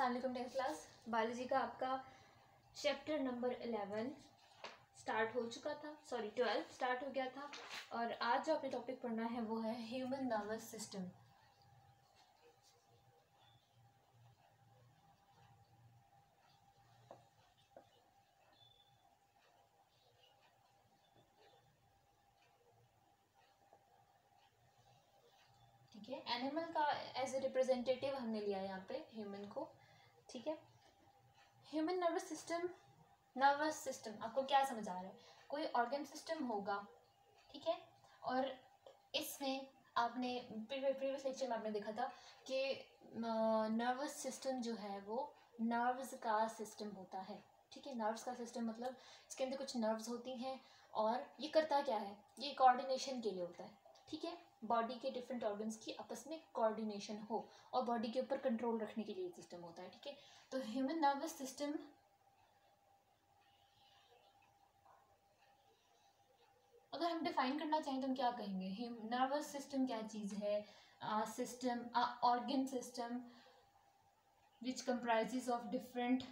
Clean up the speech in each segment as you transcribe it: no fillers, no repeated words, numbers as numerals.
अस्सलाम वालेकुम। 10th class biology का आपका चैप्टर नंबर 11 स्टार्ट हो चुका था, 12 स्टार्ट हो गया था। और आज जो आपने टॉपिक पढ़ना है वो है ह्यूमन नर्वस सिस्टम। ठीक है, एनिमल का एज ए रिप्रेजेंटेटिव हमने लिया है यहाँ पे ह्यूमन को। ठीक है, ह्यूमन नर्वस सिस्टम आपको क्या समझ आ रहा है? कोई ऑर्गन सिस्टम होगा, ठीक है। और इसमें आपने प्रीवियस लेक्चर में आपने देखा था कि नर्वस सिस्टम जो है वो नर्व्स का सिस्टम होता है। ठीक है, नर्व्स का सिस्टम मतलब इसके अंदर कुछ नर्व्स होती हैं और ये करता क्या है, ये कोऑर्डिनेशन के लिए होता है। ठीक है, बॉडी के डिफरेंट ऑर्गन्स की आपस में कोऑर्डिनेशन हो और बॉडी के ऊपर कंट्रोल रखने के लिए सिस्टम होता है। ठीक है, तो ह्यूमन नर्वस सिस्टम अगर हम डिफाइन करना चाहें तो हम क्या कहेंगे? नर्वस सिस्टम क्या चीज़ है? System, organ system which comprises of different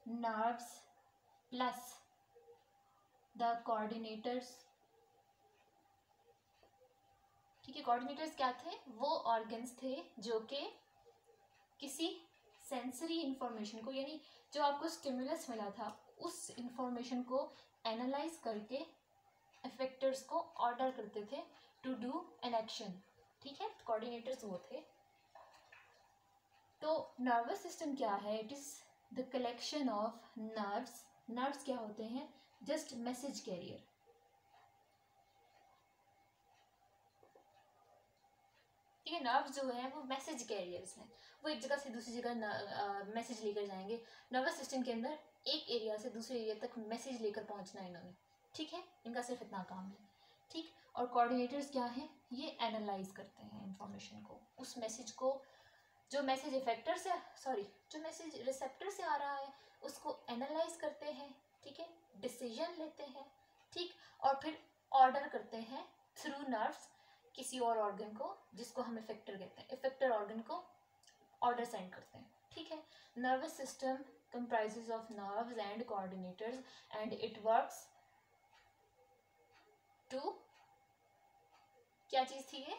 nerves plus the coordinators. ठीक है, कोऑर्डिनेटर्स क्या थे? वो ऑर्गन्स थे जो कि किसी सेंसरी इंफॉर्मेशन को, यानी जो आपको स्टिमुलस मिला था उस इंफॉर्मेशन को एनालाइज करके इफेक्टर्स को ऑर्डर करते थे टू डू एन एक्शन। ठीक है, कोऑर्डिनेटर्स वो थे। तो नर्वस सिस्टम क्या है? It is the collection of nerves. Nerves क्या होते हैं? Just message carrier. ठीक है, नर्व्स जो है वो मैसेज कैरियर्स हैं, वो एक जगह से दूसरी जगह मैसेज लेकर जाएंगे। नर्वस सिस्टम के अंदर एक एरिया से दूसरे एरिया तक मैसेज लेकर पहुंचना है इन्होंने। ठीक है, इनका सिर्फ इतना काम है। ठीक, और कोऑर्डिनेटर्स क्या है? ये एनालाइज करते हैं इंफॉर्मेशन को, उस मैसेज को, जो मैसेज इफेक्टर से जो मैसेज रिसेप्टर से आ रहा है उसको एनालाइज करते हैं। ठीक है, डिसीजन लेते हैं। ठीक, और फिर ऑर्डर करते हैं थ्रू नर्व्स किसी और ऑर्गन को, जिसको हम इफेक्टर कहते हैं। इफेक्टर ऑर्गन को ऑर्डर सेंड करते हैं। ठीक है, nervous system comprises of nerves and coordinators and it works to, क्या चीज थी ये,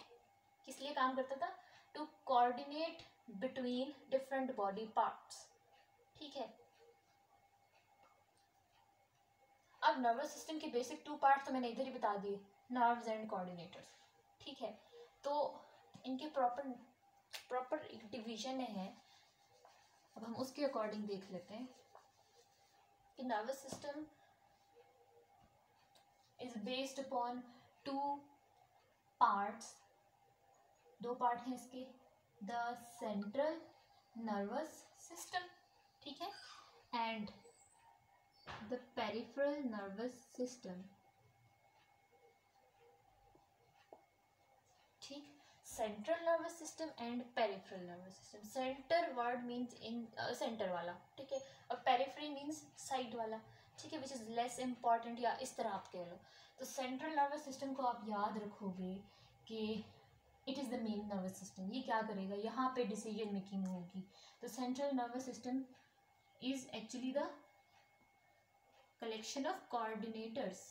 किस लिए काम करता था? To coordinate between different body parts. ठीक है, अब नर्वस सिस्टम के बेसिक 2 पार्ट्स तो मैंने इधर ही बता दिए, नर्व्स एंड कोऑर्डिनेटर्स। ठीक है, तो इनके प्रॉपर एक डिवीजन है। अब हम उसके अकॉर्डिंग देख लेते हैं कि nervous system is based upon 2 parts. 2 part हैं इसके, द सेंट्रल नर्वस सिस्टम, ठीक है, and the peripheral nervous system. ठीक, central nervous system and peripheral nervous system. Centre word means in centre वाला, ठीक है, और पेरिफेरी मीन्स साइड वाला। ठीक है, विच इज़ लेस इम्पॉर्टेंट, या इस तरह आप कह लो। तो सेंट्रल नर्वस सिस्टम को आप याद रखोगे कि it is the main nervous system. ये क्या करेगा? यहाँ पे डिसीजन मेकिंग होगी। तो central nervous system is actually the collection of coordinators.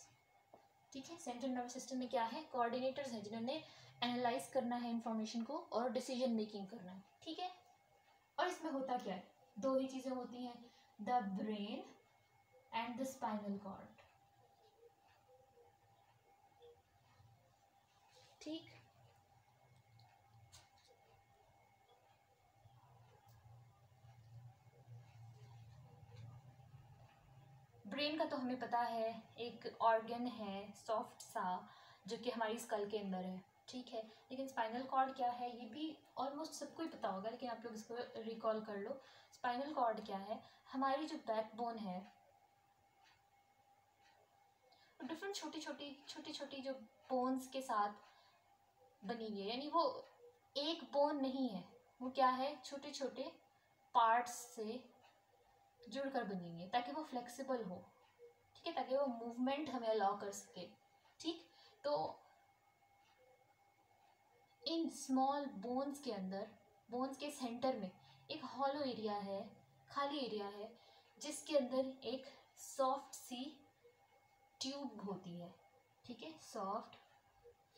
ठीक है, सेंट्रल नर्वस सिस्टम में क्या है? कोऑर्डिनेटर्स हैं जिन्होंने एनालाइज करना है इंफॉर्मेशन को और डिसीजन मेकिंग करना है। ठीक है, और इसमें होता क्या है? 2 ही चीज़ें होती हैं, the brain and the spinal cord. ठीक, ब्रेन का तो हमें पता है, एक ऑर्गन है सॉफ्ट सा जो कि हमारी स्कल के अंदर है। ठीक है, लेकिन स्पाइनल कॉर्ड क्या है ये भी ऑलमोस्ट सबको ही पता होगा, लेकिन आप लोग इसको रिकॉल कर लो। स्पाइनल कॉर्ड क्या है? हमारी जो बैकबोन है, डिफरेंट छोटी छोटी जो बोन्स के साथ बनी हुई है, यानी वो एक बोन नहीं है, वो क्या है? छोटे छोटे पार्ट्स से जुड़कर बनी हुई है ताकि वो फ्लेक्सिबल हो। ठीक है, ताकि वो मूवमेंट हमें अलाउ कर सके। ठीक, तो इन स्मॉल बोन्स के अंदर, बोन्स के सेंटर में एक हॉलो एरिया है, खाली एरिया है, जिसके अंदर एक सॉफ्ट सी ट्यूब होती है, ठीक है, सॉफ्ट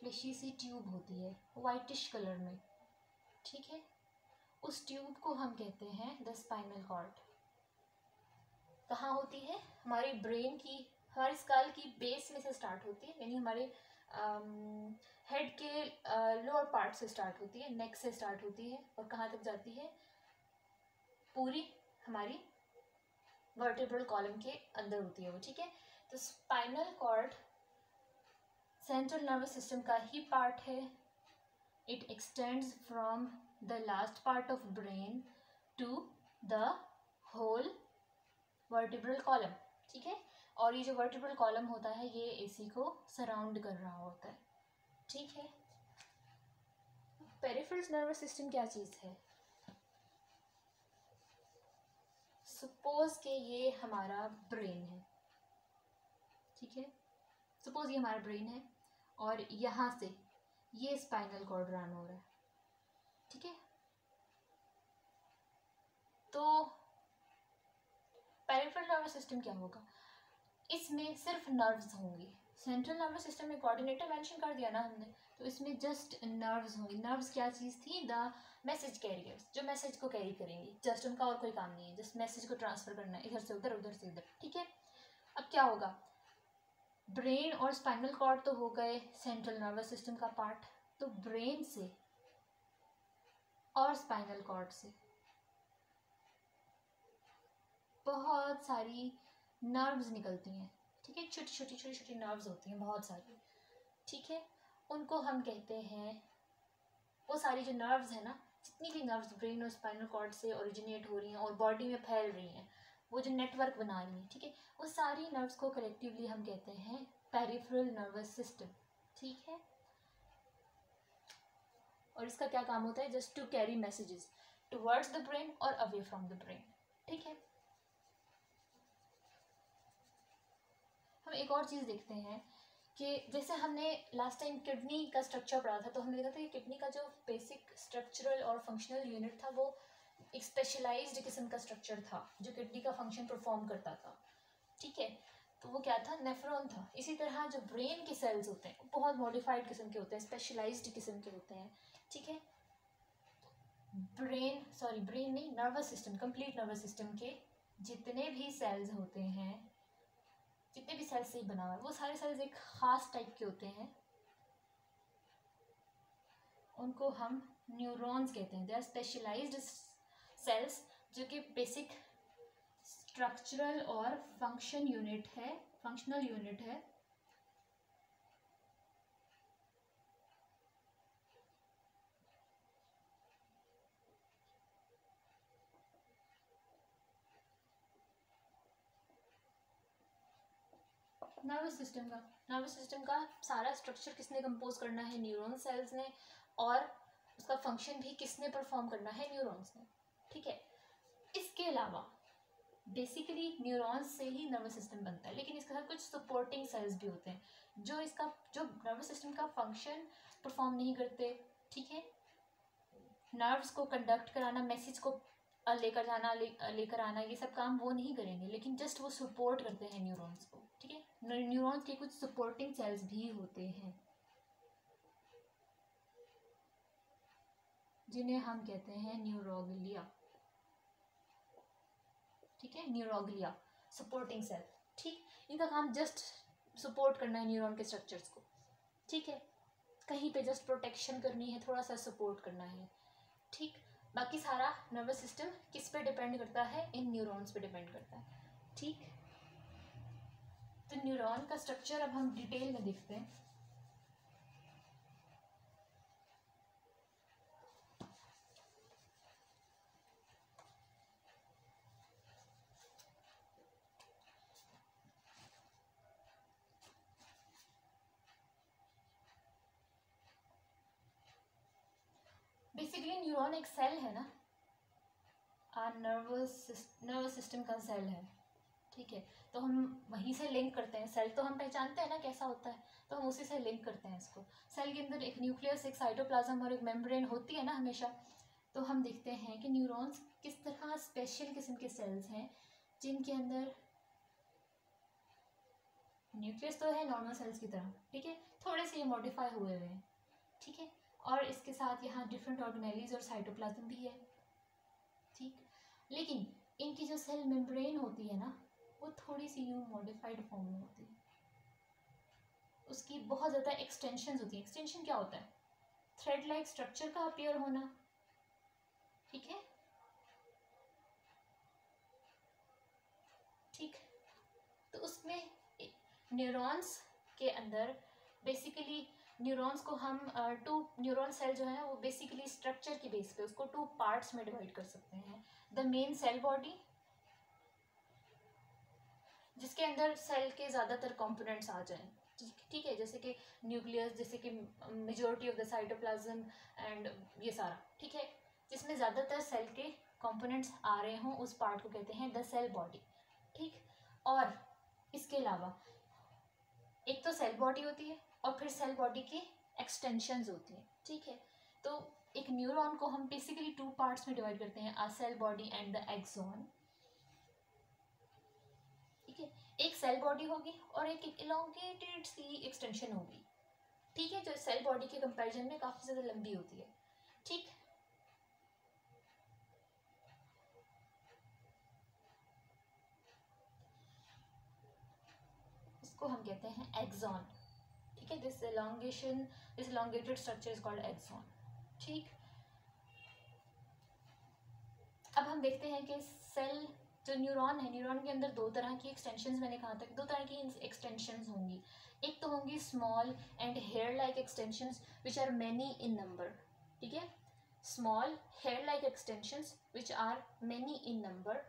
फ्लेशी सी ट्यूब होती है वाइटिश कलर में, ठीक है। उस ट्यूब को हम कहते हैं द स्पाइनल कॉर्ड। कहाँ होती है? हमारी ब्रेन की, हमारे स्कल की बेस में से स्टार्ट होती है, यानी हमारे हेड के लोअर पार्ट से स्टार्ट होती है, नेक से स्टार्ट होती है और कहाँ तक जाती है? पूरी हमारी वर्टेब्रल कॉलम के अंदर होती है वो, ठीक है। तो spinal cord central nervous system का ही पार्ट है। It extends from the last part of brain to the whole vertebral column, ठीक है। और ये जो वर्टिब्रल कॉलम होता है ये इसी को सराउंड कर रहा होता है, ठीक है। पेरिफेरल नर्वस सिस्टम क्या चीज़ है? सपोज के ये हमारा ब्रेन है, ठीक है, सपोज ये हमारा ब्रेन है और यहाँ से ये स्पाइनल कॉर्ड रन हो रहा है, ठीक है। तो पेरिफेरल नर्वस सिस्टम क्या होगा? इसमें सिर्फ नर्व्स होंगी। सेंट्रल नर्वस सिस्टम में कोऑर्डिनेटर मेंशन कर दिया ना हमने, तो इसमें जस्ट नर्व्स होंगी। नर्व्स क्या चीज़ थी? द मैसेज कैरियर्स, जो मैसेज को कैरी करेंगी, जस्ट उनका और कोई काम नहीं है, जस्ट मैसेज को ट्रांसफर करना है इधर से उधर, उधर से इधर, ठीक है। अब क्या होगा? ब्रेन और स्पाइनल कॉर्ड तो हो गए सेंट्रल नर्वस सिस्टम का पार्ट, तो ब्रेन से और स्पाइनल कॉर्ड से बहुत सारी नर्व्स निकलती हैं, ठीक है, छोटी छोटी नर्व्स होती हैं बहुत सारी, ठीक है। उनको हम कहते हैं, वो सारी जो नर्व्स हैं ना, जितनी भी नर्व्स ब्रेन और स्पाइनल कॉर्ड से ओरिजिनेट हो रही हैं और बॉडी में फैल रही हैं, वो जो नेटवर्क बना रही हैं, ठीक है, वो सारी नर्व्स को कलेक्टिवली हम कहते हैं पेरिफेरल नर्वस सिस्टम, ठीक है। और इसका क्या काम होता है? Just to carry messages towards the brain और अवे फ्रॉम द ब्रेन, ठीक है। हम एक और चीज़ देखते हैं कि जैसे हमने लास्ट टाइम किडनी का स्ट्रक्चर पढ़ा था, तो हमने देखा था कि किडनी का जो बेसिक स्ट्रक्चरल और फंक्शनल यूनिट था वो एक स्पेशलाइज्ड किस्म का स्ट्रक्चर था जो किडनी का फंक्शन परफॉर्म करता था, ठीक है। तो वो क्या था? नेफ्रॉन था। इसी तरह जो ब्रेन के सेल्स होते हैं वो बहुत मॉडिफाइड किस्म के होते हैं, स्पेशलाइज्ड किस्म के होते हैं, ठीक है। ब्रेन नहीं, nervous system, complete nervous system के जितने भी सेल्स होते हैं, जितने भी सेल्स से बना हुआ है, वो सारे सेल्स एक खास टाइप के होते हैं, उनको हम न्यूरॉन्स कहते हैं। दे आर स्पेशलाइज्ड सेल्स जो कि बेसिक स्ट्रक्चरल और फंक्शनल यूनिट है नर्वस सिस्टम का सारा स्ट्रक्चर किसने कंपोज करना है? न्यूरॉन सेल्स ने, और उसका फंक्शन भी किसने परफॉर्म करना है? न्यूरॉन्स ने, ठीक है। इसके अलावा बेसिकली न्यूरॉन्स से ही नर्वस सिस्टम बनता है, लेकिन इसके साथ कुछ सपोर्टिंग सेल्स भी होते हैं जो नर्वस सिस्टम का फंक्शन परफॉर्म नहीं करते, ठीक है। नर्व्स को कंडक्ट कराना, मैसेज को लेकर जाना, लेकर आना, ये सब काम वो नहीं करेंगे, लेकिन जस्ट वो सपोर्ट करते हैं न्यूरॉन्स को, ठीक है। न्यूरॉन्स के कुछ सपोर्टिंग सेल्स भी होते हैं जिन्हें हम कहते हैं न्यूरोग्लिया, ठीक है, न्यूरोग्लिया सपोर्टिंग सेल, ठीक। इनका काम जस्ट सपोर्ट करना है न्यूरॉन के स्ट्रक्चर्स को, ठीक है। कहीं पे जस्ट प्रोटेक्शन करनी है, थोड़ा सा सपोर्ट करना है, ठीक। बाकी सारा नर्वस सिस्टम किस पे डिपेंड करता है? इन न्यूरॉन्स पे डिपेंड करता है, ठीक। तो न्यूरॉन का स्ट्रक्चर अब हम डिटेल में देखते हैं। बेसिकली न्यूरॉन एक सेल है ना, नर्वस सिस्टम का सेल है, ठीक है। तो हम वहीं से लिंक करते हैं, सेल तो हम पहचानते हैं ना कैसा होता है, तो हम उसी से लिंक करते हैं इसको। सेल के अंदर एक न्यूक्लियस, एक साइटोप्लाज्म और एक मेम्ब्रेन होती है ना हमेशा, तो हम देखते हैं कि न्यूरॉन्स किस तरह स्पेशल किस्म के सेल्स हैं जिनके अंदर न्यूक्लियस तो है नॉर्मल सेल्स की तरह, ठीक है, थोड़े से ये मॉडिफाई हुए हुए हैं, ठीक है, और इसके साथ यहाँ डिफरेंट ऑर्गेनेलीज और साइटोप्लाज्म भी है, ठीक। लेकिन इनकी जो सेल मेम्ब्रेन होती है ना, वो थोड़ी सी यूँ मॉडिफाइड फॉर्म में होती है, उसकी बहुत ज़्यादा एक्सटेंशन होती है। एक्सटेंशन क्या होता है? थ्रेड लाइक स्ट्रक्चर का अपीयर होना, ठीक है, ठीक। तो उसमें न्यूरॉन्स के अंदर बेसिकली न्यूरॉन्स को हम न्यूरॉन सेल जो है वो बेसिकली स्ट्रक्चर की बेस पे उसको 2 पार्ट्स में डिवाइड कर सकते हैं। द मेन सेल बॉडी, जिसके अंदर सेल के ज़्यादातर कंपोनेंट्स आ जाएं, ठीक है, जैसे कि न्यूक्लियस, जैसे कि majority of the cytoplasm and ये सारा, ठीक है, जिसमें ज़्यादातर सेल के कंपोनेंट्स आ रहे हों, उस पार्ट को कहते हैं द सेल बॉडी, ठीक। और इसके अलावा एक तो सेल बॉडी होती है और फिर सेल बॉडी की एक्सटेंशंस होती हैं, ठीक है। तो एक न्यूरॉन को हम बेसिकली 2 पार्ट्स में डिवाइड करते हैं, a cell body and the axon, ठीक है। एक सेल बॉडी होगी और एक इलोंगेटेड सी एक्सटेंशन होगी, ठीक है, जो सेल बॉडी के कंपैरिजन में काफ़ी ज़्यादा लंबी होती है, ठीक। इसको हम कहते हैं एक्सॉन, ठीक है, this elongated structure is called axon, ठीक। अब हम देखते हैं कि सेल जो न्यूरॉन है, न्यूरॉन के अंदर 2 तरह की एक्सटेंशंस, मैंने कहा था 2 तरह की एक्सटेंशंस होंगी। एक तो होंगी small and hair like extensions which are many in number, ठीक है, small hair like extensions which are many in number,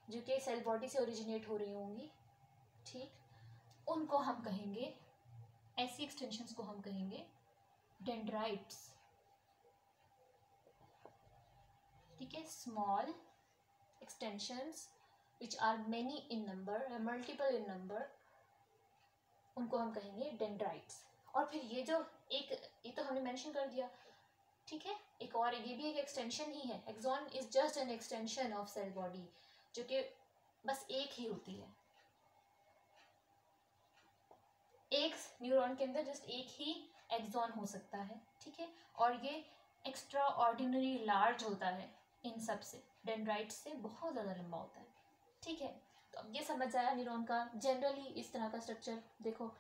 जो कि सेल बॉडी से ओरिजिनेट हो रही होंगी, ठीक। उनको हम कहेंगे, ऐसी एक्सटेंशंस को हम कहेंगे डेंड्राइट्स, ठीक है, small extensions which are many in number, multiple in number, उनको हम कहेंगे डेंड्राइट्स। और फिर ये जो ये तो हमने मेंशन कर दिया, ठीक है, एक और ये भी एक एक्सटेंशन ही है। Axon is just an extension of cell body, जो कि बस एक ही होती है, एक न्यूरॉन के अंदर जस्ट एक ही एक्सॉन हो सकता है, ठीक है, और ये एक्स्ट्रा ऑर्डिनरी लार्ज होता है इन सब से, डेंड्राइट से बहुत ज़्यादा लंबा होता है, ठीक है। तो अब ये समझ आया न्यूरॉन का जनरली इस तरह का स्ट्रक्चर। देखो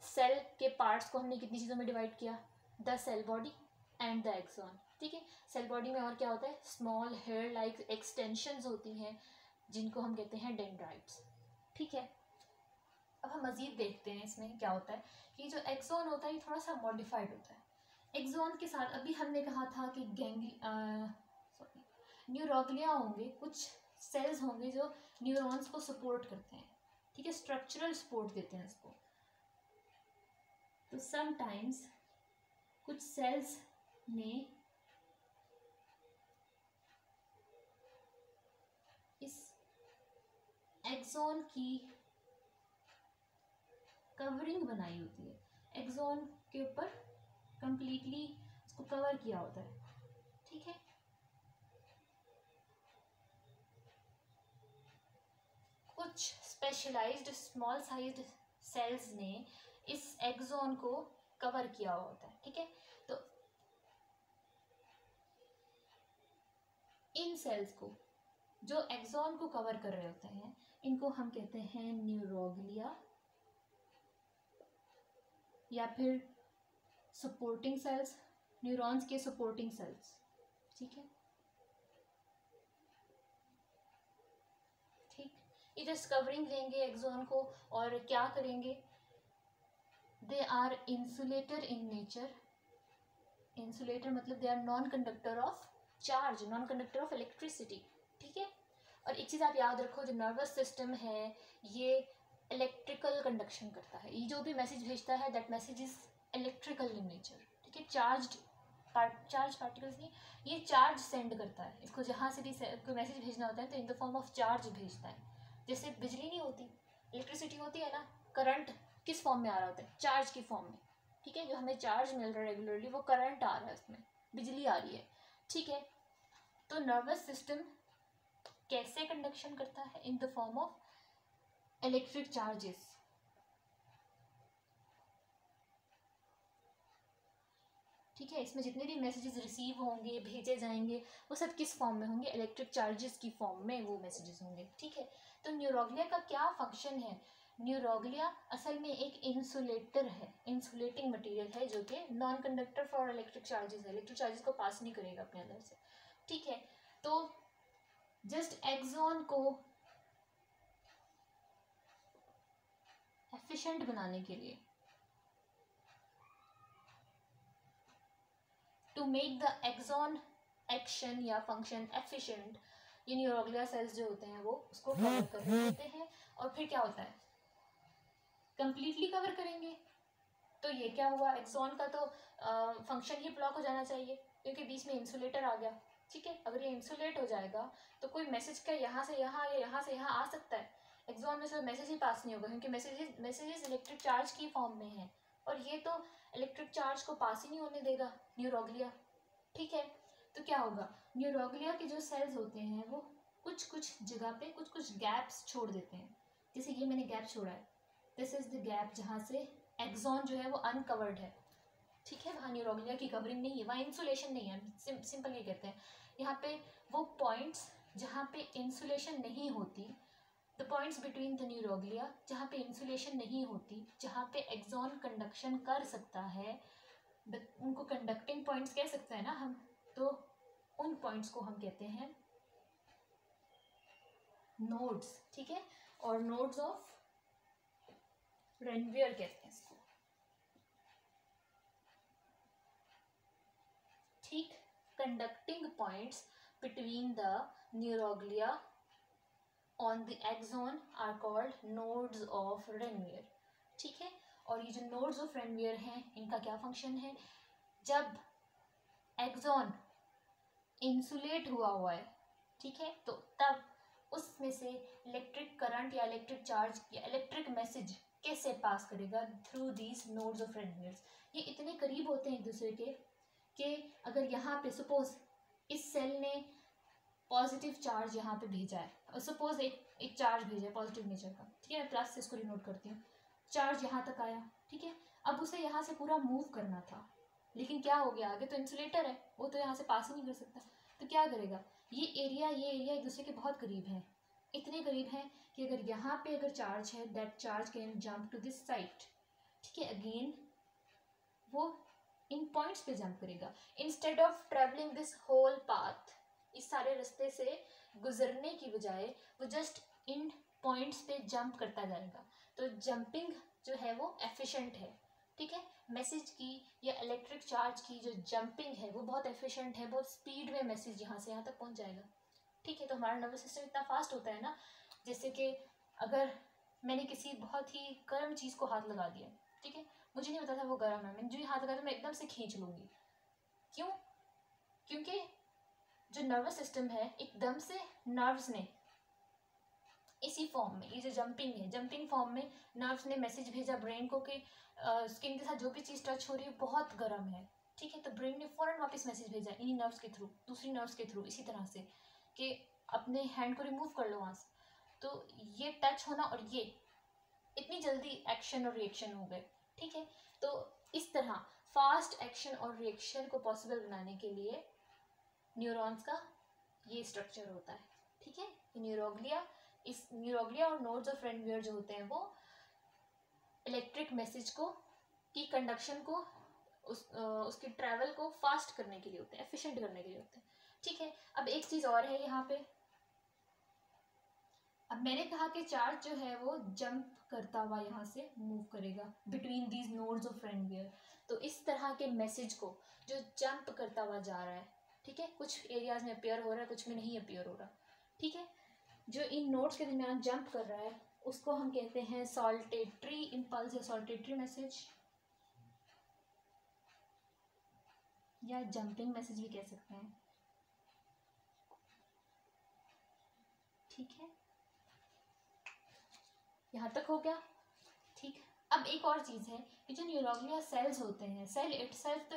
सेल के पार्ट्स को हमने कितनी चीज़ों में डिवाइड किया, the cell body and the axon, ठीक है। सेल बॉडी में और क्या होता है, स्मॉल हेयर लाइक एक्सटेंशंस होती हैं जिनको हम कहते हैं डेंड्राइट्स, ठीक है। अब हम मज़ीद देखते हैं इसमें क्या होता है कि जो एक्सॉन होता है ये थोड़ा सा मॉडिफाइड होता है। एक्सॉन के साथ अभी हमने कहा था कि न्यूरोग्लिया होंगे, कुछ सेल्स होंगे जो न्यूरॉन्स को सपोर्ट करते हैं, ठीक है, स्ट्रक्चरल सपोर्ट देते हैं इसको। तो समटाइम्स कुछ सेल्स में इस एक्सॉन की कवरिंग बनाई होती है, एक्सॉन के ऊपर कंप्लीटली इसको कवर किया होता है, ठीक है। कुछ स्पेशलाइज्ड स्मॉल साइज्ड सेल्स ने इस एक्सॉन को कवर किया होता है, ठीक है। तो इन सेल्स को जो एक्सॉन को कवर कर रहे होते हैं इनको हम कहते हैं न्यूरोग्लिया या फिर सपोर्टिंग सेल्स, न्यूरॉन्स के सपोर्टिंग सेल्स, ठीक है, ठीक। ये जस्ट कवरिंग लेंगे एक्सॉन को और क्या करेंगे, they are insulator in nature, insulator मतलब they are non conductor of charge, non conductor of electricity, ठीक है। और एक चीज़ आप याद रखो, जो नर्वस सिस्टम है ये इलेक्ट्रिकल कंडक्शन करता है, ये जो भी मैसेज भेजता है that message is electrical in nature, ठीक है। चार्ज पार्टिकल्स नहीं, ये चार्ज सेंड करता है, इसको जहाँ से भी कोई मैसेज भेजना होता है तो in the form of charge भेजता है। जैसे बिजली नहीं होती, इलेक्ट्रिसिटी होती है ना, करंट किस फॉर्म में आ रहा होता है, चार्ज की फॉर्म में, ठीक है। जो हमें चार्ज मिल रहा है रेगुलरली वो करंट आ रहा है, उसमें बिजली आ रही है, ठीक है। तो नर्वस सिस्टम कैसे कंडक्शन करता है? In the form of electric charges. ठीक है, इसमें जितने भी मैसेजेस रिसीव होंगे, भेजे जाएंगे, वो सब किस फॉर्म में होंगे? इलेक्ट्रिक चार्जेस की फॉर्म में वो मैसेजेस होंगे। ठीक है, तो न्यूरोग्लिया का क्या फंक्शन है? न्यूरोग्लिया असल में एक इंसुलेटर है, इंसुलेटिंग मटेरियल है, जो कि non conductor for electric charges है, इलेक्ट्रिक चार्जेस को पास नहीं करेगा अपने अंदर से। ठीक है, तो जस्ट एक्सॉन को एफिशिएंट बनाने के लिए, to make the axon action या फंक्शन एफिशिएंट, ये न्यूरोग्लिया सेल्स जो होते हैं वो उसको कवर कर देते हैं। और फिर क्या होता है? कंप्लीटली कवर करेंगे। तो ये क्या हुआ? एक्सॉन का तो फंक्शन ही ब्लॉक हो जाना चाहिए, क्योंकि बीच में इंसुलेटर आ गया। ठीक है, अगर ये इंसुलेट हो जाएगा तो कोई मैसेज का यहाँ से यहाँ या यहाँ से यहाँ आ सकता है, एक्सॉन में से मैसेज ही पास नहीं होगा, क्योंकि मैसेजेस इलेक्ट्रिक चार्ज की फॉर्म में है, और ये तो इलेक्ट्रिक चार्ज को पास ही नहीं होने देगा न्यूरोग्लिया। ठीक है, तो क्या होगा? न्यूरोग्लिया के जो सेल्स होते हैं वो कुछ कुछ जगह पे कुछ कुछ गैप्स छोड़ देते हैं। जैसे ये मैंने गैप छोड़ा है, दिस इज द गैप जहाँ से एक्सॉन जो है वो अनकवर्ड है। ठीक है, वहाँ न्यूरोग्लिया की कवरिंग नहीं है, वहाँ इंसुलेशन नहीं है, सिंपल ये कहते हैं। यहाँ पे वो पॉइंट्स जहाँ पे इंसुलेशन नहीं होती, the points between the neuroglia, जहाँ पे इंसुलेशन नहीं होती, जहाँ पे एक्सॉन कंडक्शन कर सकता है, उनको कंडक्टिंग पॉइंट्स कह सकते हैं ना हम, तो उन पॉइंट्स को हम कहते हैं नोड्स। ठीक है, और नोड्स ऑफ रेनवियर कहते हैं इसको। ठीक, conducting points between the neuroglia on the axon are called nodes of Ranvier. ठीक है, और ये जो नोड्स ऑफ रेनवियर हैं, इनका क्या फंक्शन है? जब एक्सॉन इंसुलेट हुआ है, ठीक है, तो तब उसमें से इलेक्ट्रिक करंट या इलेक्ट्रिक चार्ज या इलेक्ट्रिक मैसेज कैसे पास करेगा? Through these nodes of Ranvier's. ये इतने करीब होते हैं एक दूसरे के कि अगर यहाँ पे सपोज इस सेल ने पॉजिटिव चार्ज यहाँ पे भेजा है, और सपोज एक चार्ज भेजा है पॉजिटिव नेचर का, ठीक है, मैं प्लस से इसको डिनोट करती हूँ, चार्ज यहाँ तक आया। ठीक है, अब उसे यहाँ से पूरा मूव करना था, लेकिन क्या हो गया? आगे तो इंसुलेटर है, वो तो यहाँ से पास ही नहीं कर सकता, तो क्या करेगा? ये एरिया एक दूसरे के बहुत करीब हैं, इतने करीब हैं कि अगर यहाँ पे अगर चार्ज है, that charge can jump to this side. ठीक है, अगेन वो इन पॉइंट्स पे जंप करेगा, instead of travelling this whole path, इस सारे रास्ते से गुजरने की बजाय वो जस्ट इन पॉइंट्स पे जंप करता जाएगा। तो जंपिंग जो है वो एफिशिएंट है। ठीक है, मैसेज की या इलेक्ट्रिक चार्ज की जो जंपिंग है वो बहुत एफिशिएंट है, बहुत स्पीड में मैसेज यहाँ से यहाँ तक पहुँच जाएगा। ठीक है, तो हमारा नर्वस सिस्टम इतना फास्ट होता है ना, जैसे कि अगर मैंने किसी बहुत ही गर्म चीज़ को हाथ लगा दिया, ठीक है, मुझे नहीं पता था वो गर्म है, मैंने जो ही हाथ लगाया तो मैं एकदम से खींच लूँगी। क्यों? क्योंकि जो नर्वस सिस्टम है, एकदम से नर्व्स ने इसी फॉर्म में, ये जो जंपिंग है, जंपिंग फॉर्म में नर्व्स ने मैसेज भेजा ब्रेन को कि स्किन के साथ जो भी चीज़ टच हो रही है बहुत गर्म है। ठीक है, तो ब्रेन ने फ़ौरन वापस मैसेज भेजा इन्हीं नर्व्स के थ्रू, दूसरी नर्व्स के थ्रू, इसी तरह से कि अपने हैंड को रिमूव कर लो वहाँ से। तो ये टच होना और ये इतनी जल्दी एक्शन और रिएक्शन हो गए। ठीक है, तो इस तरह फास्ट एक्शन और रिएक्शन को पॉसिबल बनाने के लिए न्यूरॉन्स का ये स्ट्रक्चर होता है। ठीक है, न्यूरोग्लिया और नोड्स ऑफ रेनवियर जो होते हैं वो इलेक्ट्रिक मैसेज को की कंडक्शन को उसकी ट्रैवल को फास्ट करने के लिए होते हैं, एफिशिएंट करने के लिए होते हैं। ठीक है, अब एक चीज़ और है यहाँ पे, अब मैंने कहा कि चार्ज जो है वो जंप करता हुआ यहाँ से मूव करेगा between these nodes of Ranvier. तो इस तरह के मैसेज को जो जंप करता हुआ जा रहा है, ठीक है, कुछ एरियाज में अपीयर हो रहा है, कुछ में नहीं अपीयर हो रहा। ठीक है, जो इन नोड्स के दरमियान जंप कर रहा है उसको हम कहते हैं सॉल्टेटरी इम्पल्स या सॉल्टेटरी मैसेज, या जंपिंग मैसेज भी कह सकते हैं। ठीक है, यहाँ तक हो गया। ठीक, अब एक और चीज़ है कि जो न्यूरोग्लिया सेल्स होते हैं, सेल इटसेल्फ तो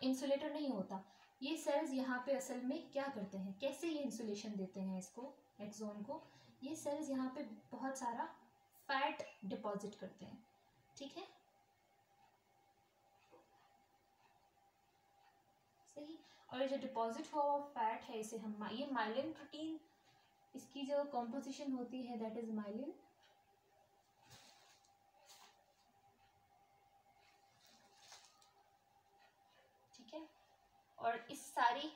इंसुलेटर नहीं होता, ये सेल्स यहाँ पे असल में क्या करते हैं, कैसे ये इंसुलेशन देते हैं इसको, एक्सोन को, ये सेल्स यहाँ पे बहुत सारा फैट डिपॉजिट करते हैं, ठीक है, सही। और जो डिपॉजिट हुआ हुआ फैट है इसे हम, ये माइलिन प्रोटीन, इसकी जो कॉम्पोजिशन होती है दैट इज माइलिन, ठीक है। और इस सारी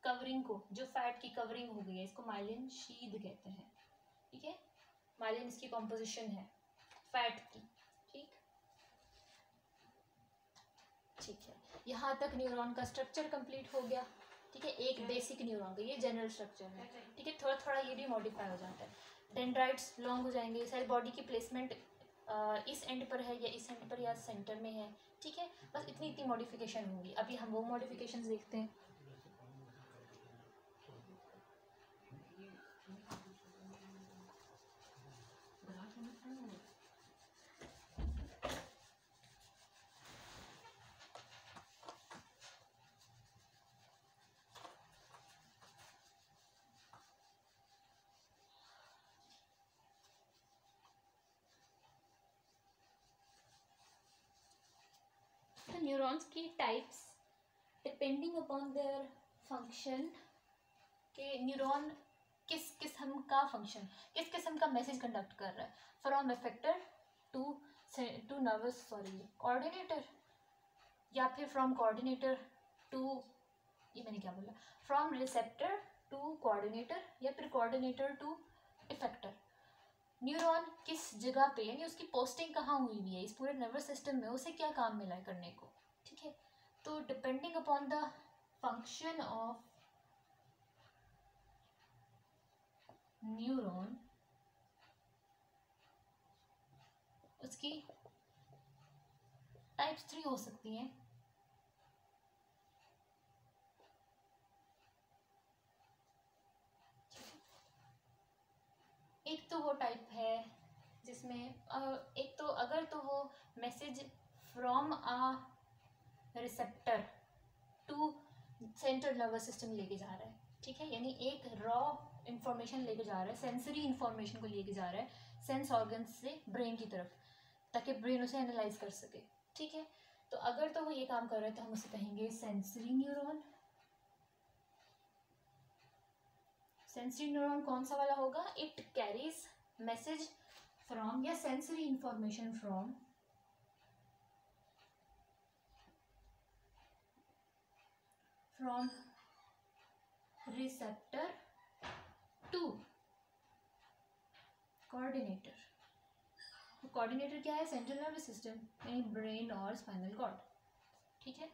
कवरिंग को, जो फैट की कवरिंग हो गई है, इसको माइलिन शीद कहते हैं, ठीक है। माइलिन इसकी कॉम्पोजिशन है फैट की, ठीक, ठीक है। यहाँ तक न्यूरॉन का स्ट्रक्चर कंप्लीट हो गया, ठीक है। एक बेसिक न्यूरॉन का ये जनरल स्ट्रक्चर है, ठीक है। थोड़ा थोड़ा ये भी मॉडिफाई हो जाता है, डेंड्राइट्स लॉन्ग हो जाएंगे, सेल बॉडी की प्लेसमेंट इस एंड पर है या इस एंड पर या सेंटर में है, ठीक है। बस इतनी इतनी मॉडिफिकेशन होंगी। अभी हम वो मॉडिफिकेशन देखते हैं। न्यूरॉन्स की types depending upon their function, के न्यूरॉन किस किस्म का फंक्शन, किस किस्म का मैसेज कंडक्ट कर रहा है, from effector to nervous coordinator, या फिर फ्रॉम कोऑर्डिनेटर टू, ये मैंने क्या बोला, फ्रॉम रिसेप्टर टू कोऑर्डिनेटर, या फिर कोऑर्डिनेटर टू इफेक्टर। न्यूरॉन किस जगह पे, यानी उसकी पोस्टिंग कहाँ हुई हुई है इस पूरे नर्वस सिस्टम में, उसे क्या काम मिला है करने को, ठीक है। तो depending upon the function of neuron, उसकी टाइप्स 3 हो सकती हैं। एक तो वो टाइप है जिसमें एक तो अगर तो वो message from a receptor to central nervous system लेके जा रहा है, ठीक है, यानी एक रॉ इंफॉर्मेशन लेके जा रहा है, सेंसरी इंफॉर्मेशन को लेके जा रहा है सेंस ऑर्गन से ब्रेन की तरफ, ताकि ब्रेन उसे एनालाइज कर सके, ठीक है। तो अगर तो वो ये काम कर रहा है तो हम उसे कहेंगे सेंसरी न्यूरॉन। सेंसरी न्यूरॉन कौन सा वाला होगा, इट कैरीज मैसेज फ्रॉम या sensory information from receptor to coordinator. Coordinator क्या है, सेंट्रल नर्वस सिस्टम, यानी ब्रेन और स्पाइनल कॉर्ड, ठीक है।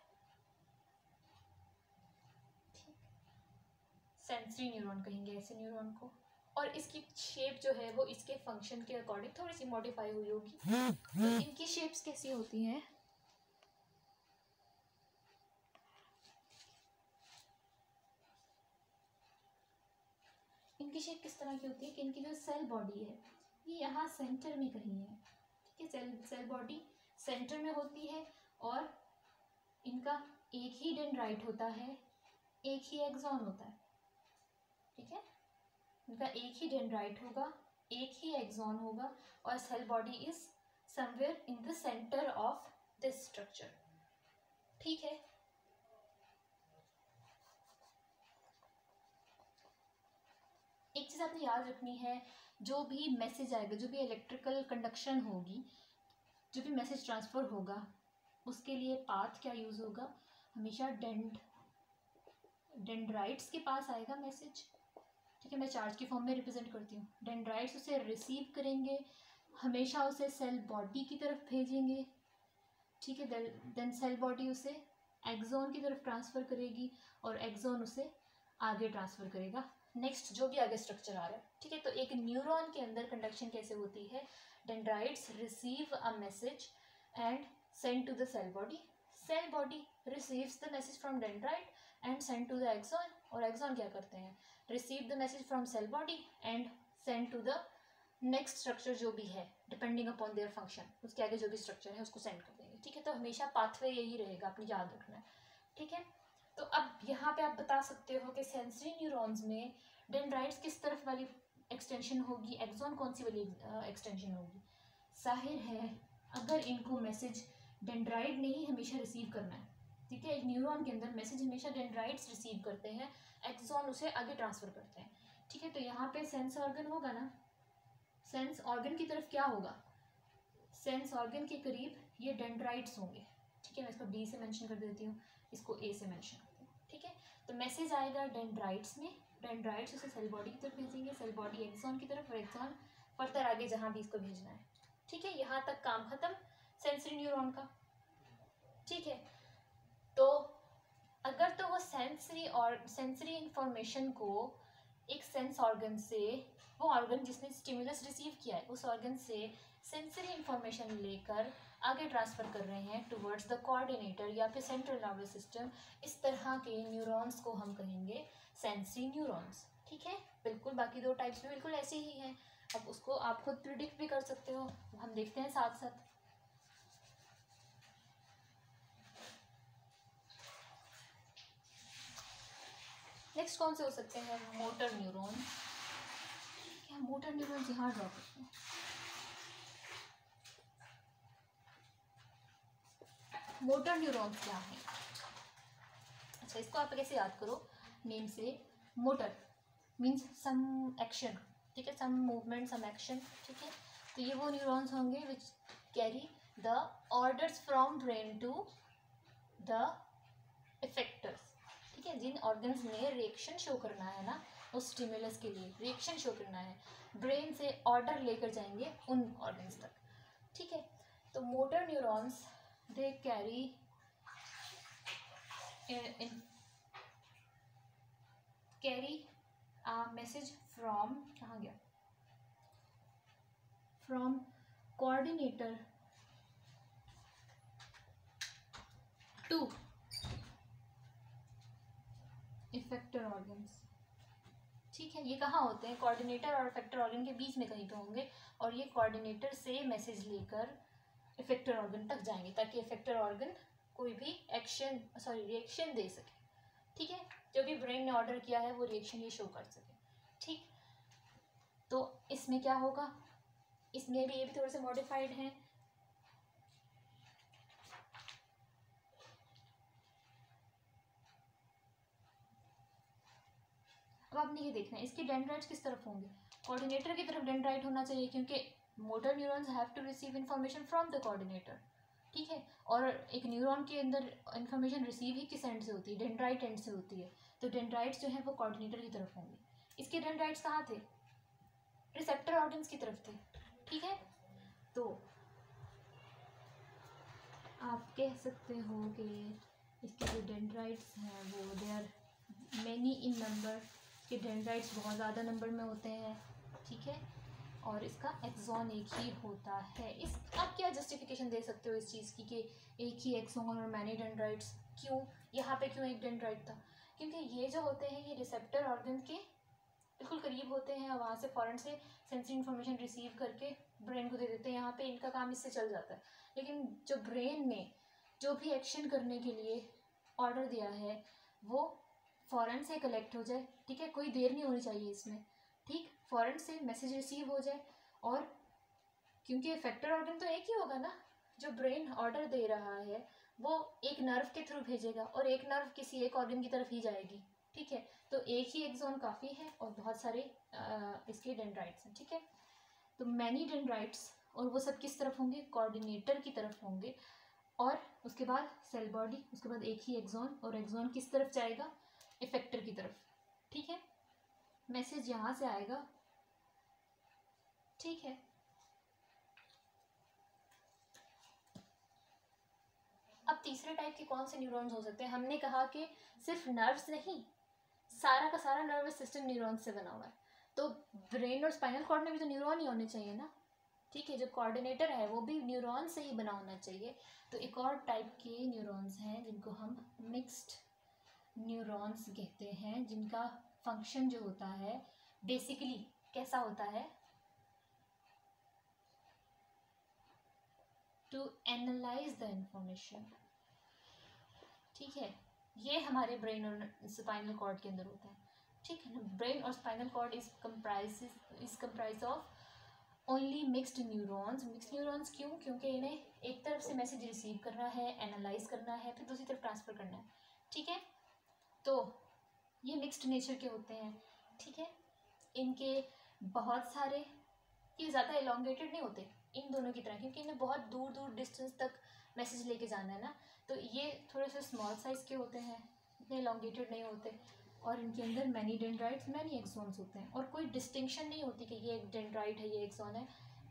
सेंसरी न्यूरॉन कहेंगे ऐसे न्यूरॉन को। और इसकी शेप जो है वो इसके फंक्शन के अकॉर्डिंग थोड़ी सी मॉडिफाई हुई होगी। तो इनकी शेप्स कैसी होती हैं, इनकी शेप किस तरह की होती है कि इनकी जो सेल बॉडी है ये यहाँ सेंटर में कहीं है, ठीक है। सेल बॉडी सेंटर में होती है और इनका एक ही डेंड्राइट होता है, एक ही एक्सॉन होता है, ठीक है। इनका एक ही डेंड्राइट होगा, एक ही एक्सॉन होगा, और cell body is somewhere in the centre of this structure, ठीक है। एक चीज आपने याद रखनी है, जो भी मैसेज आएगा, जो भी इलेक्ट्रिकल कंडक्शन होगी, जो भी मैसेज ट्रांसफर होगा, उसके लिए पाथ क्या यूज होगा, हमेशा डेंड्राइट्स के पास आएगा मैसेज, ठीक है। मैं चार्ज की फॉर्म में रिप्रेजेंट करती हूँ। डेंड्राइट्स उसे रिसीव करेंगे, हमेशा उसे सेल बॉडी की तरफ भेजेंगे, ठीक है। देन सेल बॉडी उसे एक्सॉन की तरफ ट्रांसफ़र करेगी और एक्सॉन उसे आगे ट्रांसफ़र करेगा, नेक्स्ट जो भी आगे स्ट्रक्चर आ रहा है, ठीक है। तो एक न्यूरॉन के अंदर कंडक्शन कैसे होती है, dendrites receive a message and send to the cell body receives the message from dendrite and send to the axon, और एक्सॉन क्या करते हैं, receive the message from cell body and send to the next structure जो भी है depending upon their function, उसके आगे जो भी स्ट्रक्चर है उसको सेंड कर देंगे, ठीक है। तो हमेशा पाथवे यही रहेगा, अपनी याद रखना है, ठीक है। तो अब यहाँ पे आप बता सकते हो कि सेंसरी न्यूरॉन्स में डेंड्राइट्स किस तरफ वाली एक्सटेंशन होगी, एक्सॉन कौन सी वाली एक्सटेंशन होगी। जाहिर है अगर इनको मैसेज डेंड्राइट ने ही हमेशा रिसीव करना है, ठीक है, एक न्यूरॉन के अंदर मैसेज हमेशा डेंड्राइट्स रिसीव करते हैं, एक्सॉन उसे आगे ट्रांसफर करते हैं, ठीक है। तो यहाँ पे सेंस ऑर्गन होगा ना, सेंस ऑर्गन की तरफ क्या होगा, सेंस ऑर्गन के करीब ये डेंड्राइट्स होंगे, ठीक है। मैं इसको डी से मेंशन कर देती हूँ, इसको ए से मेंशन करती हूँ, ठीक है। तो मैसेज आएगा डेंड्राइट्स में, डेंड्राइट्स उसे सेल बॉडी की तरफ भेजेंगे, सेल बॉडी एक्सॉन की तरफ, और एक्सॉन फर्दर आगे जहाँ भी इसको भेजना है, ठीक है। यहाँ तक काम खत्म सेंसरी न्यूरॉन का, ठीक है। तो अगर तो वो सेंसरी और सेंसरी इंफॉर्मेशन को एक सेंस ऑर्गन से, वो ऑर्गन जिसने स्टिमुलस रिसीव किया है उस ऑर्गन से सेंसरी इंफॉर्मेशन लेकर आगे ट्रांसफ़र कर रहे हैं टुवर्ड्स द कोऑर्डिनेटर या फिर सेंट्रल नर्वस सिस्टम, इस तरह के न्यूरॉन्स को हम कहेंगे सेंसरी न्यूरॉन्स, ठीक है। बिल्कुल बाकी दो टाइप्स में बिल्कुल ऐसे ही हैं। अब उसको आप खुद प्रिडिक्ट भी कर सकते हो, हम देखते हैं साथ साथ। नेक्स्ट कौन से हो सकते हैं, मोटर न्यूरॉन। क्या मोटर न्यूरॉन्स यहाँ ड्रॉ करते हैं। मोटर न्यूरॉन्स क्या है, अच्छा इसको आप कैसे याद करो, नेम से, मोटर मीन्स सम एक्शन, ठीक है, सम मूवमेंट सम एक्शन, ठीक है। तो ये वो न्यूरॉन्स होंगे which carry the orders from brain to the effectors, ठीक है। जिन ऑर्गन्स ने रिएक्शन शो करना है ना, उस स्टिमुलस के लिए रिएक्शन शो करना है, ब्रेन से ऑर्डर लेकर जाएंगे उन ऑर्गन्स तक, ठीक है। तो motor neurons they carry carry message from, कहाँ गया, from coordinator to effector organs, ठीक है। ये कहाँ होते हैं, कोऑर्डिनेटर और इफेक्टर ऑर्गन के बीच में कहीं पे होंगे, और ये कोऑर्डिनेटर से मैसेज लेकर इफेक्टर ऑर्गन तक जाएंगे ताकि इफेक्टर ऑर्गन कोई भी एक्शन रिएक्शन दे सके, ठीक है। जो भी ब्रेन ने ऑर्डर किया है वो रिएक्शन ये शो कर सके, ठीक। तो इसमें क्या होगा, इसमें भी ये भी थोड़े से मॉडिफाइड हैं। अब आपने ये देखना है इसके डेंड्राइट्स किस तरफ होंगे, कोऑर्डिनेटर की तरफ डेंड्राइट होना चाहिए, क्योंकि motor neurons have to receive information from the coordinator, ठीक है। और एक न्यूरॉन के अंदर इन्फॉर्मेशन रिसीव ही किस एंड से होती है, डेंड्राइट एंड से होती है। तो डेंड्राइट्स जो है वो कोऑर्डिनेटर की तरफ होंगे। इसके डेंड्राइट्स कहाँ थे, रिसेप्टर ऑर्गन्स की तरफ थे, ठीक है। तो आप कह सकते हो कि इसके जो डेंड्राइट्स हैं वो they are many in number, के डेंड्राइट्स बहुत ज़्यादा नंबर में होते हैं, ठीक है। और इसका एक्सॉन एक ही होता है। इस आप क्या जस्टिफिकेशन दे सकते हो इस चीज़ की कि एक ही एक्सॉन और मैनी डेंड्राइट्स, क्यों यहाँ पे क्यों एक डेंड्राइट था, क्योंकि ये जो होते हैं ये रिसेप्टर ऑर्गन के बिल्कुल करीब होते हैं, और वहाँ से फ़ौरन से सेंसरी इन्फॉर्मेशन रिसीव करके ब्रेन को दे देते हैं, यहाँ पे इनका काम इससे चल जाता है। लेकिन जो ब्रेन ने जो भी एक्शन करने के लिए ऑर्डर दिया है वो फ़ौरन से कलेक्ट हो जाए, ठीक है, कोई देर नहीं होनी चाहिए इसमें, ठीक, फ़ौरन से मैसेज रिसीव हो जाए। और क्योंकि इफेक्टर ऑर्गन तो एक ही होगा ना, जो ब्रेन ऑर्डर दे रहा है वो एक नर्व के थ्रू भेजेगा और एक नर्व किसी एक ऑर्गन की तरफ ही जाएगी, ठीक है। तो एक ही एक्सॉन काफ़ी है और बहुत सारे इसके डेंड्राइट्स हैं, ठीक है। तो मैनी डेंड्राइट्स, और वो सब किस तरफ होंगे, कोऑर्डिनेटर की तरफ होंगे, और उसके बाद सेल बॉडी, उसके बाद एक ही एक्सॉन, और एक्सॉन किस तरफ जाएगा, इफेक्टर की तरफ, ठीक है। मैसेज यहाँ से आएगा, ठीक है। अब तीसरे टाइप के कौन से न्यूरॉन्स हो सकते हैं, हमने कहा कि सिर्फ नर्व्स नहीं, सारा का सारा नर्वस सिस्टम न्यूरॉन्स से बना हुआ है, तो ब्रेन और स्पाइनल कॉर्ड में भी तो न्यूरॉन ही होने चाहिए ना, ठीक है। जो कोऑर्डिनेटर है वो भी न्यूरॉन से ही बना होना चाहिए। तो एक और टाइप के न्यूरॉन्स हैं जिनको हम मिक्स्ड न्यूरॉन्स कहते हैं, जिनका फंक्शन जो होता है बेसिकली कैसा होता है, टू एनालाइज द इंफॉर्मेशन, ठीक है। ये हमारे ब्रेन और स्पाइनल कॉर्ड के अंदर होता है, ठीक है ना। ब्रेन और spinal cord is comprise of only mixed neurons. Mixed neurons क्यों? क्योंकि इन्हें एक तरफ से मैसेज रिसीव करना है, एनालाइज करना है, फिर दूसरी तरफ ट्रांसफ़र करना है, ठीक है। तो ये मिक्स्ड नेचर के होते हैं, ठीक है। इनके बहुत सारे, ये ज़्यादा एलोंगेटेड नहीं होते इन दोनों की तरह, क्योंकि इन्हें बहुत दूर दूर डिस्टेंस तक मैसेज लेके जाना है ना, तो ये थोड़े से स्मॉल साइज़ के होते हैं, इतने एलोंगेटेड नहीं होते। और इनके अंदर मैनी डेंड्राइट्स, मैनी एक्सॉन्स होते हैं, और कोई डिस्टिंक्शन नहीं होती कि ये एक डेंड्राइट है, ये एक्सॉन है,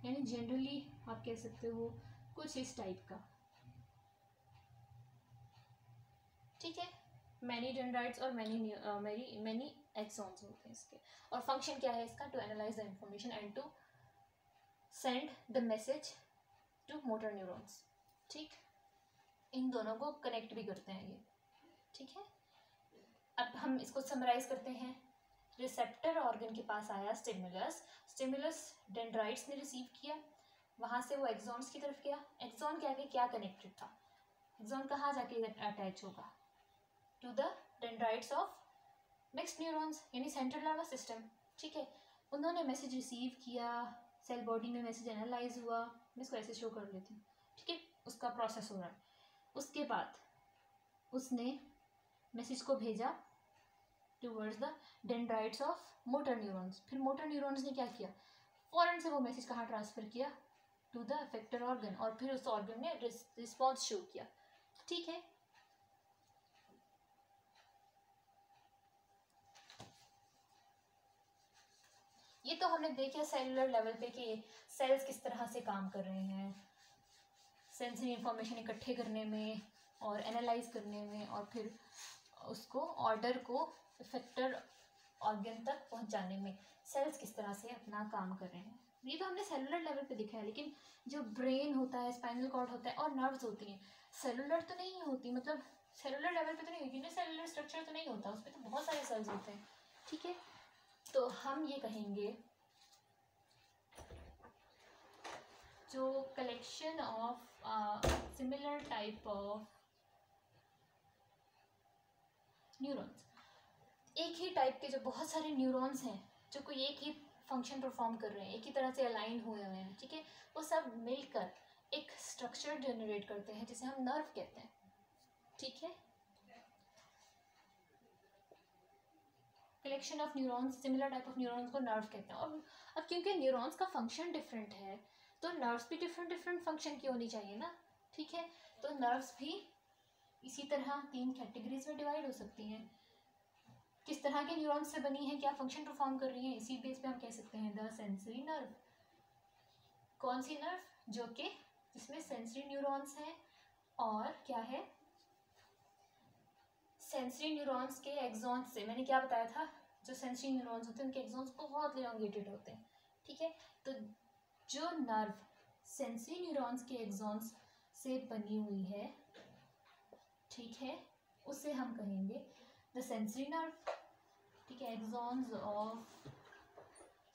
यानी जनरली आप कह सकते हो कुछ इस टाइप का, ठीक है। मैनी डेंड्राइट्स और मैनी एक्सॉन्स होते हैं इसके। और फंक्शन क्या है इसका? To analyse the information and to send the message to motor neurons, ठीक। इन दोनों को कनेक्ट भी करते हैं ये, ठीक है। अब हम इसको समराइज करते हैं। रिसेप्टर ऑर्गन के पास आया स्टिमुलस, स्टिमुलस डेंड्राइट्स ने रिसीव किया, वहाँ से वो एक्सॉन्स की तरफ गया। एक्सॉन के आगे क्या कनेक्टेड था? एक्सॉन कहाँ जाके अटैच होगा? To the dendrites of mixed neurons, यानी सेंट्रल नर्वस सिस्टम, ठीक है। उन्होंने मैसेज रिसीव किया, सेल बॉडी में मैसेज एनालाइज हुआ, मैं इसको ऐसे शो कर लेती हूँ, ठीक है। उसका प्रोसेस हो रहा है। उसके बाद उसने मैसेज को भेजा towards the dendrites of motor neurons. फिर मोटर न्यूरॉन्स ने क्या किया? फ़ौरन से वो मैसेज कहाँ ट्रांसफ़र किया? टू द अफेक्टर ऑर्गन, और फिर उस ऑर्गन ने रिस्पॉन्स शो किया, ठीक है। ये तो हमने देखा सेलुलर लेवल पे कि सेल्स किस तरह से काम कर रहे हैं सेंसरी इंफॉर्मेशन इकट्ठे करने में और एनालाइज करने में, और फिर उसको ऑर्डर को इफेक्टर ऑर्गन तक पहुंचाने में सेल्स किस तरह से अपना काम कर रहे हैं। ये तो हमने सेलुलर लेवल पे देखा है, लेकिन जो ब्रेन होता है, स्पाइनल कॉर्ड होता है और नर्व्स होती हैं, सेलुलर तो नहीं होती, मतलब सेलुलर लेवल पे तो नहीं होती ना, सेलुलर स्ट्रक्चर तो नहीं होता, उसमें तो बहुत सारे सेल्स होते हैं, ठीक है। तो हम ये कहेंगे जो collection of similar type of neurons, एक ही टाइप के जो बहुत सारे न्यूरॉन्स हैं जो कोई एक ही फंक्शन परफॉर्म कर रहे हैं, एक ही तरह से अलाइन हुए हुए हैं, ठीक है, वो सब मिलकर एक स्ट्रक्चर जनरेट करते हैं जिसे हम नर्व कहते हैं, ठीक है। Collection of neurons, similar type of neurons को नर्व कहते हैं। और अब क्योंकि न्यूरॉन्स का फंक्शन डिफरेंट है, तो नर्व्स भी डिफरेंट डिफरेंट फंक्शन की होनी चाहिए ना, ठीक है। तो नर्व्स भी इसी तरह 3 कैटेगरीज में डिवाइड हो सकती हैं। किस तरह के न्यूरॉन्स से बनी है, क्या फंक्शन परफॉर्म कर रही है, इसी बेस पे हम कह सकते हैं द सेंसरी नर्व। कौन सी नर्व? जो कि जिसमें सेंसरी न्यूरॉन्स हैं, और क्या है, सेंसरी न्यूरॉन्स के एक्सॉन्स से, मैंने क्या बताया था, जो सेंसरी न्यूरॉन्स होते हैं उनके एक्सॉन्स बहुत इलोंगेटेड होते हैं, ठीक है। तो जो नर्व सेंसरी न्यूरॉन्स के एक्सॉन्स से बनी हुई है, ठीक है, उसे हम कहेंगे द सेंसरी नर्व, ठीक है, एक्सॉन्स ऑफ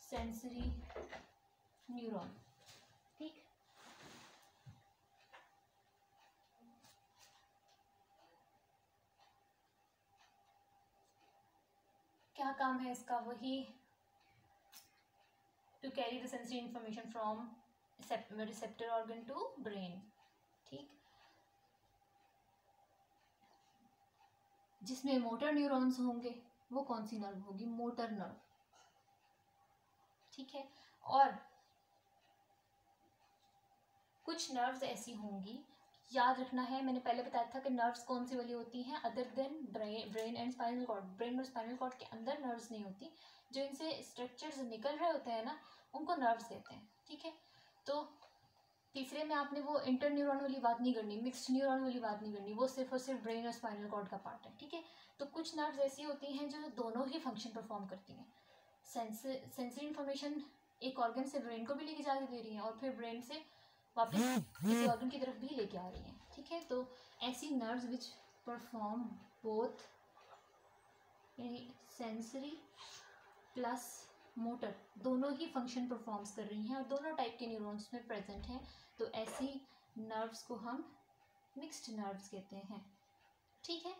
सेंसरी न्यूरॉन, ठीक। क्या काम है इसका? वही to carry the sensory information from receptor organ to brain, ठीक। जिसमें मोटर न्यूरॉन्स होंगे वो कौन सी नर्व होगी? मोटर नर्व, ठीक है। और कुछ नर्व्स ऐसी होंगी, याद रखना है, मैंने पहले बताया था कि नर्व्स कौन सी वाली होती हैं, other than brain and spinal cord. Brain और स्पाइनल कॉर्ड के अंदर नर्व्स नहीं होती, जो इनसे स्ट्रक्चर्स निकल रहे होते हैं ना, उनको नर्व्स कहते हैं, ठीक है। तो तीसरे में आपने वो इंटर न्यूरॉन वाली बात नहीं करनी, मिक्स्ड न्यूरॉन वाली बात नहीं करनी, वो सिर्फ और सिर्फ ब्रेन और स्पाइनल कॉर्ड का पार्ट है, ठीक है। तो कुछ नर्व्स ऐसी होती हैं जो दोनों ही फंक्शन परफॉर्म करती हैं, सेंसरी इंफॉर्मेशन एक ऑर्गन से ब्रेन को भी लेके जाके दे रही हैं, और फिर ब्रेन से वापस किसी ऑर्गन की तरफ भी लेके आ रही हैं, ठीक है। तो ऐसी nerves which perform both sensory plus motor, दोनों ही फंक्शन परफॉर्म्स कर रही हैं और दोनों टाइप के न्यूरॉन्स में प्रेजेंट हैं, तो ऐसी नर्व्स को हम मिक्स्ड नर्व्स कहते हैं, ठीक है।